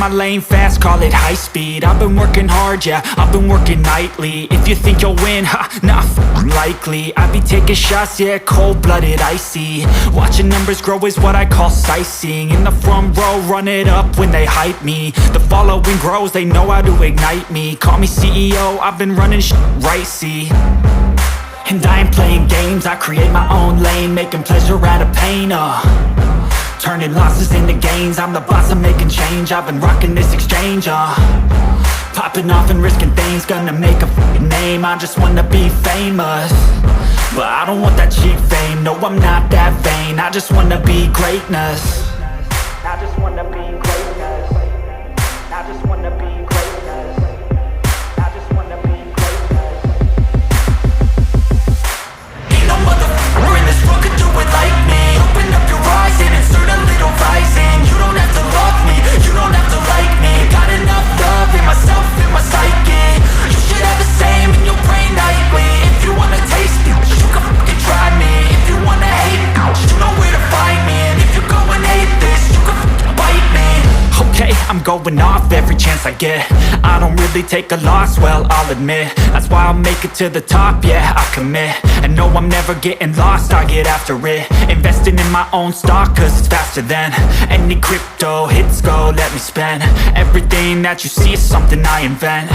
my lane fast, call it high speed. I've been working hard, yeah, I've been working nightly. If you think you'll win, ha, not likely. I be taking shots, yeah, cold-blooded, icy. Watching numbers grow is what I call sightseeing. In the front row, run it up when they hype me. The following grows, they know how to ignite me. Call me CEO, I've been running shit right, see. And I ain't playing games, I create my own lane, making pleasure out of pain, turning losses into gains. I'm the boss, I'm making change. I've been rocking this exchange, popping off and risking things. Gonna make a f***ing name. I just wanna be famous, but I don't want that cheap fame. No, I'm not that vain. I just wanna be greatness. I just wanna be greatness. I just wanna be greatness. I just wanna be greatness. Ain't no motherfucker in this world could do it like me. Open up your eyes and insert a little rising. You don't have to love me, you don't have to like me. Got enough love in myself, in my psyche. You should have the same in your brain nightly. If you wanna taste me, you can fucking try me. If you wanna hate me, you know where to find me. And if you go and hate this, you can fucking bite me. Okay, I'm going off every chance I get. I don't really take a loss, well, I'll admit. That's why I'll make it to the top, yeah, I commit. And no, I'm never getting lost, I get after it. Investing in my own stock, cause it's faster than any crypto hits go, let me spend. Everything that you see is something I invent,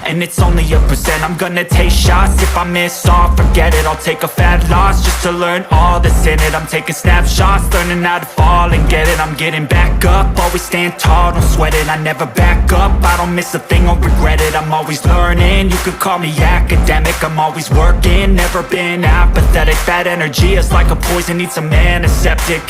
and it's only a percent. I'm gonna take shots, if I miss all, forget it. I'll take a fat loss just to learn all that's in it. I'm taking snapshots, learning how to fall and get it. I'm getting back up, always stand tall, don't sweat it. I never back up, I don't miss a thing or regret it. I'm always learning, you could call me academic. I'm always working, never been apathetic. That energy is like a poison, needs a antiseptic.